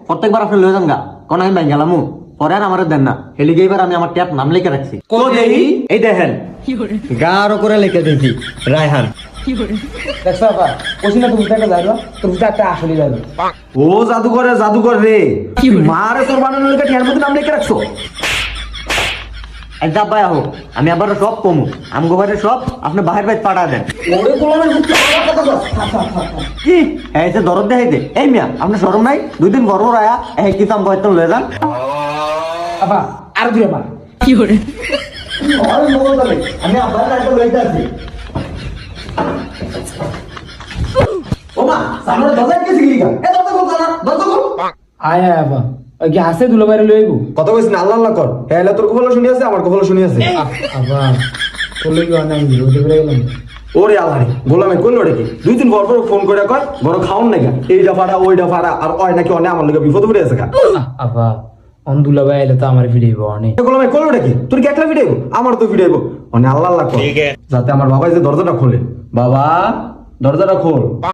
প্রত্যেকবার আপনি লয়ে যান গা কোন আমি ব্যাংক গেলাম পরে আর আমার দেন না হেলিগে এবার আমি আমার ট্যাপ নাম লিখে রাখছি এই দেখেন গাঢ় করে লিখে দিয়েছি রায়হান। দেখছো বাবা ওসি না তুমি একটা যাইবা তুমি তো একটা আসলে যাইবা ও জাদুঘর রে মারে তোর বানানোর লিখে ট্যার মধ্যে নাম লিখে রাখছো। এক দাব ভাই হোক আমি আবার সব কমু আমগো বাড়ির সব আপনি বাহির বাইর পাঠা দেন। কি এই যে দরদ দেখাইতে এই মিয়া আপনি শরম নাই 2 দিন বড় রায়া এই কি দাম বয়তন লয়ে যান বাবা আর দিও মা কি করে আমি আবার একটা লইতে আছি ও মা সামনে দরজা কে সিগলিগা এ দরজা খোল না দরজা খোল আয় আয় বাবা ওই কি আছে দুলো বাইরে লইব কত কইছ না আল্লাহ আল্লাহ কর হেলে তোর কবল শুনি আছে আমার কবল শুনি আছে বাবা বললে কি অনেক বিরোধী করে গেলাম ওরে আল্লাহ রে গোলামে কইলো রে কি 2 দিন পর পর ফোন করে কয় বড় খাওন না এইটা ফাড়া ওইটা ফাড়া আর ওই নাকি অনে আমার লগে বিপদ পড়ে আছে কা বাবা অন দুলা ভাই এলে তো আমার ভিডিও অনেক গোলামে কইলো রে কি তোর কি একলা ভিডিও আমার তো ভিডিও অনে আল্লাহ আল্লাহ কর যাতে আমার বাবা যে দরজাটা খোলে বাবা দরজাটা খোল